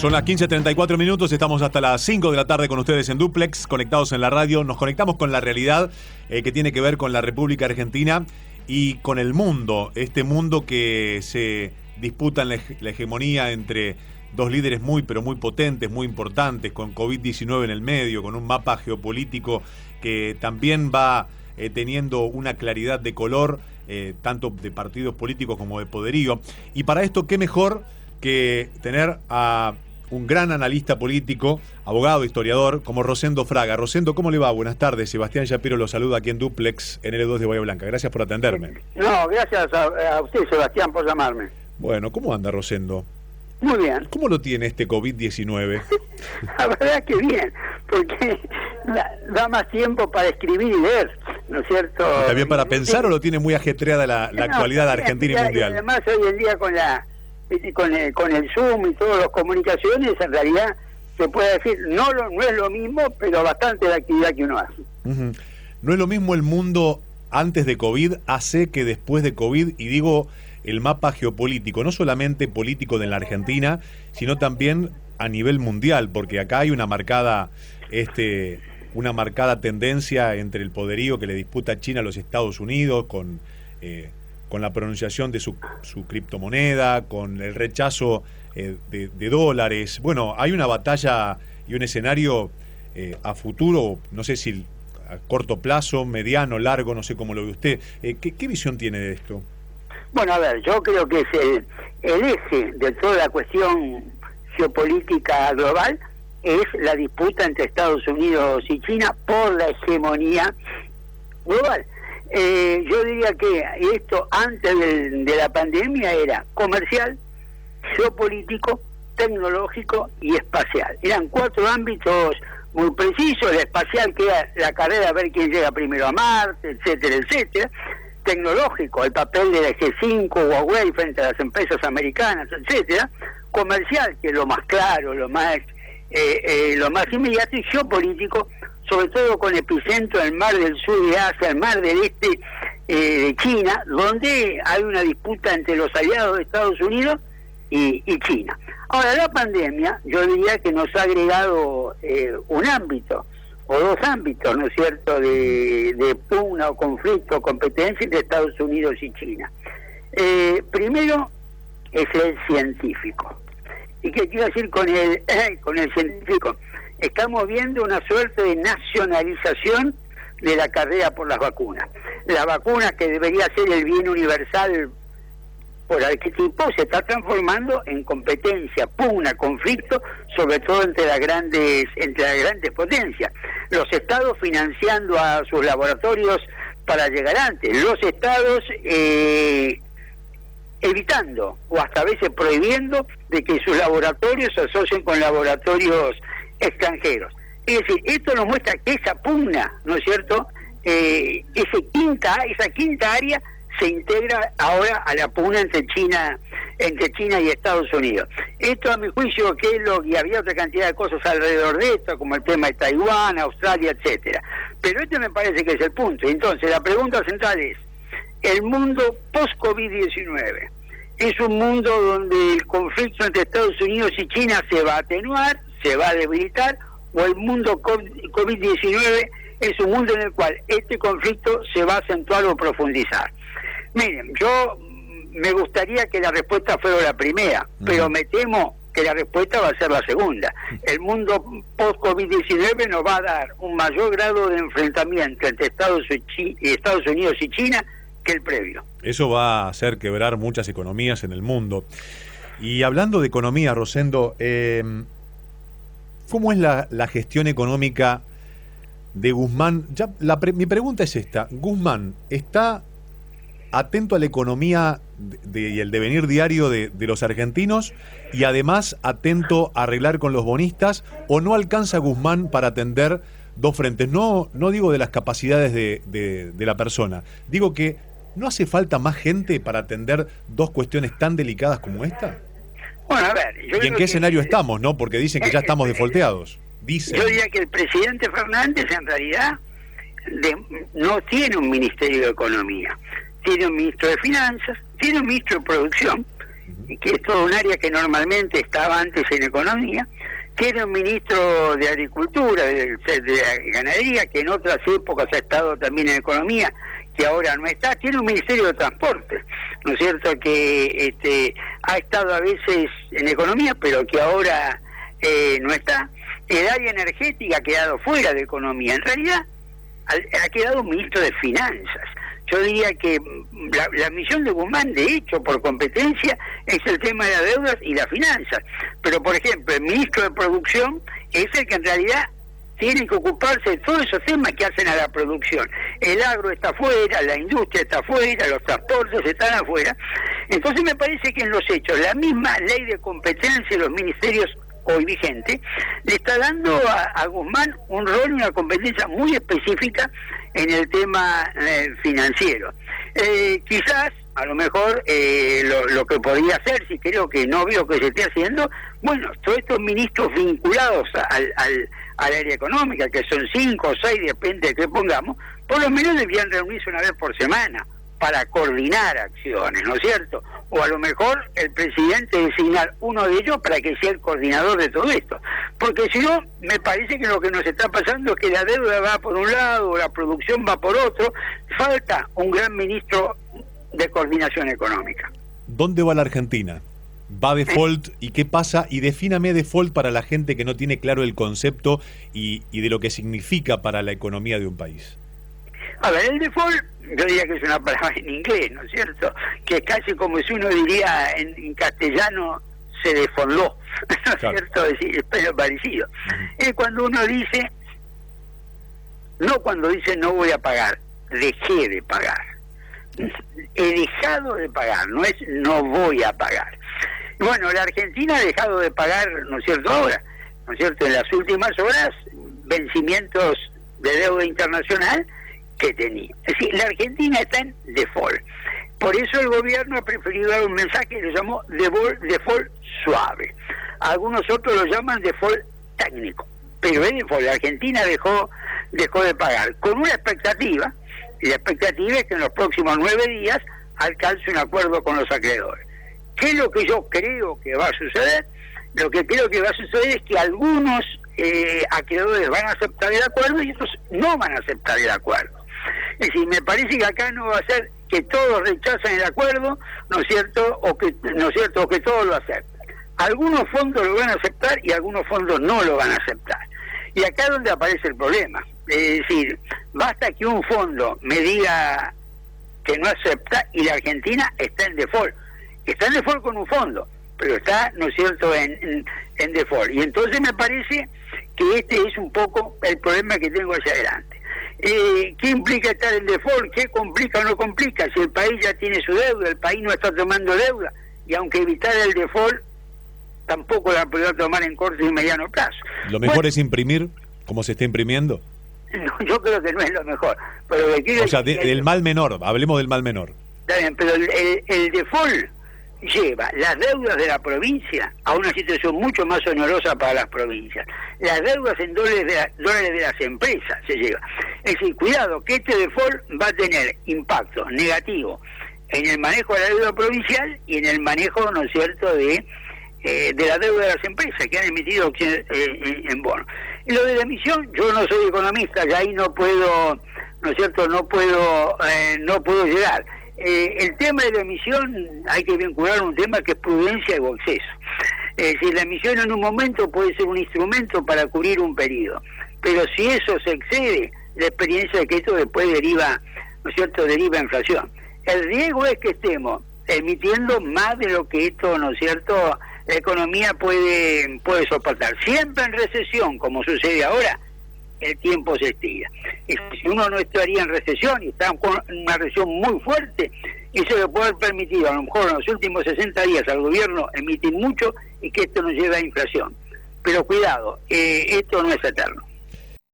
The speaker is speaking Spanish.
Son las 15:34 minutos, estamos hasta las 5 de la tarde con ustedes en Duplex, conectados en la radio. Nos conectamos con la realidad que tiene que ver con la República Argentina y con el mundo. Este mundo que se disputa en la hegemonía entre dos líderes muy, pero muy potentes, muy importantes, con COVID-19 en el medio, con un mapa geopolítico que también va teniendo una claridad de color, tanto de partidos políticos como de poderío. Y para esto, ¿qué mejor que tener a un gran analista político, abogado, historiador, como Rosendo Fraga? Rosendo, ¿cómo le va? Buenas tardes. Sebastián Shapiro lo saluda aquí en Duplex, en L2 de Bahía Blanca. Gracias por atenderme. No, gracias a usted, Sebastián, por llamarme. Bueno, ¿cómo anda, Rosendo? Muy bien. ¿Cómo lo tiene este COVID-19? La verdad que bien, porque da más tiempo para escribir y leer, ¿no es cierto? ¿Está bien para pensar o lo tiene muy ajetreada la actualidad argentina y mundial? Y además hoy en día con el Zoom y todas las comunicaciones, en realidad se puede decir, no es lo mismo, pero bastante la actividad que uno hace. Uh-huh. No es lo mismo el mundo antes de COVID, hace que después de COVID, y digo el mapa geopolítico, no solamente político de la Argentina, sino también a nivel mundial, porque acá hay una marcada tendencia entre el poderío que le disputa China a los Estados Unidos, con la pronunciación de su criptomoneda, con el rechazo de dólares. Bueno, hay una batalla y un escenario a futuro, no sé si a corto plazo, mediano, largo, no sé cómo lo ve usted. ¿Qué visión tiene de esto? Bueno, a ver, yo creo que es el eje de toda la cuestión geopolítica global, es la disputa entre Estados Unidos y China por la hegemonía global. Yo diría que esto antes de la pandemia era comercial, geopolítico, tecnológico y espacial. Eran 4 ámbitos muy precisos: el espacial, que era la carrera a ver quién llega primero a Marte, etcétera, etcétera. Tecnológico, el papel de la G5, Huawei frente a las empresas americanas, etcétera. Comercial, que es lo más claro, lo más inmediato, y geopolítico, sobre todo con epicentro en el Mar del Sur de Asia, el Mar del Este de China, donde hay una disputa entre los aliados de Estados Unidos y China. Ahora, la pandemia, yo diría que nos ha agregado un ámbito, o 2 ámbitos, ¿no es cierto?, de pugna o conflicto o competencia entre Estados Unidos y China. Primero es el científico. ¿Y qué quiero decir con el científico? Estamos viendo una suerte de nacionalización de la carrera por las vacunas. La vacuna, que debería ser el bien universal por arquetipo, se está transformando en competencia, pugna, conflicto, sobre todo entre las grandes potencias. Los estados financiando a sus laboratorios para llegar antes, los estados evitando o hasta a veces prohibiendo de que sus laboratorios se asocien con laboratorios extranjeros. Es decir, esto nos muestra que esa pugna, ¿no es cierto?, esa quinta área se integra ahora a la pugna entre China y Estados Unidos. Esto, a mi juicio, que es y había otra cantidad de cosas alrededor de esto, como el tema de Taiwán, Australia, etcétera. Pero este me parece que es el punto. Entonces, la pregunta central es: el mundo post-COVID-19 es un mundo donde el conflicto entre Estados Unidos y China se va a atenuar, se va a debilitar, o el mundo COVID-19 es un mundo en el cual este conflicto se va a acentuar o profundizar. Miren, yo me gustaría que la respuesta fuera la primera, pero me temo que la respuesta va a ser la segunda. El mundo post-COVID-19 nos va a dar un mayor grado de enfrentamiento entre Estados Unidos y China que el previo. Eso va a hacer quebrar muchas economías en el mundo. Y hablando de economía, Rosendo, ¿cómo es la gestión económica de Guzmán? Mi pregunta es esta: ¿Guzmán está atento a la economía y el devenir diario de los argentinos y además atento a arreglar con los bonistas, o no alcanza Guzmán para atender 2 frentes? No digo de las capacidades de la persona, digo que ¿no hace falta más gente para atender 2 cuestiones tan delicadas como esta? Bueno, a ver, ¿y en qué escenario estamos, no? Porque dicen que ya estamos defolteados. Yo diría que el presidente Fernández en realidad no tiene un Ministerio de Economía. Tiene un ministro de Finanzas, tiene un ministro de Producción, que es todo un área que normalmente estaba antes en Economía, tiene un ministro de Agricultura, de Ganadería, que en otras épocas ha estado también en Economía, que ahora no está, tiene un Ministerio de Transporte, ¿no es cierto?, que ha estado a veces en Economía, pero que ahora no está. El área energética ha quedado fuera de Economía. En realidad ha quedado un ministro de Finanzas. Yo diría que la misión de Guzmán, de hecho, por competencia, es el tema de las deudas y las finanzas. Pero, por ejemplo, el ministro de Producción es el que en realidad tiene que ocuparse de todos esos temas que hacen a la producción. El agro está afuera, la industria está afuera, los transportes están afuera. Entonces me parece que en los hechos, la misma ley de competencia de los ministerios hoy vigente, le está dando a Guzmán un rol y una competencia muy específica en el tema financiero. Quizás, a lo mejor, lo que podría hacer, si creo que no veo que se esté haciendo, bueno, todos estos ministros vinculados al área económica, que son 5 o 6, depende de qué pongamos, por lo menos deberían reunirse una vez por semana para coordinar acciones, ¿no es cierto? O a lo mejor el presidente designar uno de ellos para que sea el coordinador de todo esto. Porque si no, me parece que lo que nos está pasando es que la deuda va por un lado, la producción va por otro, falta un gran ministro de coordinación económica. ¿Dónde va la Argentina? ¿Va default y qué pasa? Y defíname default para la gente que no tiene claro el concepto y de lo que significa para la economía de un país. A ver, el default, yo diría que es una palabra en inglés, ¿no es cierto? Que es casi como si uno diría en castellano, se desfondó, ¿no es cierto? Es decir, es lo parecido. Es cuando uno dice, no cuando dice no voy a pagar, dejé de pagar. He dejado de pagar, no es no voy a pagar. Bueno, la Argentina ha dejado de pagar, ¿no es cierto? Ahora, ¿no es cierto? En las últimas horas, vencimientos de deuda internacional que tenía. Es decir, la Argentina está en default. Por eso el gobierno ha preferido dar un mensaje que lo llamó default suave. Algunos otros lo llaman default técnico. Pero es default. La Argentina dejó de pagar con una expectativa, y la expectativa es que en los próximos 9 días alcance un acuerdo con los acreedores. ¿Qué es lo que yo creo que va a suceder? Lo que creo que va a suceder es que algunos acreedores van a aceptar el acuerdo y otros no van a aceptar el acuerdo. Es decir, me parece que acá no va a ser que todos rechazan el acuerdo, ¿no es cierto? O que todos lo aceptan. Algunos fondos lo van a aceptar y algunos fondos no lo van a aceptar. Y acá es donde aparece el problema. Es decir, basta que un fondo me diga que no acepta y la Argentina está en default. Está en default con un fondo, pero está, ¿no es cierto?, en default. Y entonces me parece que este es un poco el problema que tengo hacia adelante. ¿Qué implica estar en default? ¿Qué complica o no complica? Si el país ya tiene su deuda, el país no está tomando deuda, y aunque evitar el default, tampoco la podrá tomar en corto y mediano plazo. ¿Lo mejor es imprimir como se está imprimiendo? No, yo creo que no es lo mejor. Pero o sea, del mal menor, hablemos del mal menor. Está bien, pero el default lleva las deudas de la provincia a una situación mucho más onerosa para las provincias. Las deudas en dólares de las empresas se lleva. Es decir, cuidado, que este default va a tener impacto negativo en el manejo de la deuda provincial y en el manejo, ¿no es cierto?, de la deuda de las empresas que han emitido en bonos. Y lo de la emisión, yo no soy economista, y ahí no puedo, ¿no es cierto?, no puedo llegar. El tema de la emisión hay que vincular un tema que es prudencia y exceso. Es decir, la emisión en un momento puede ser un instrumento para cubrir un periodo, pero si eso se excede, la experiencia de que esto después deriva, ¿no es cierto?, deriva inflación. El riesgo es que estemos emitiendo más de lo que esto, ¿no es cierto?, la economía puede soportar. Siempre en recesión, como sucede ahora, el tiempo se estira. Y si uno no estaría en recesión y está con una recesión muy fuerte, eso le puede haber permitido a lo mejor en los últimos 60 días al gobierno emitir mucho y que esto nos lleve a inflación. Pero cuidado, esto no es eterno.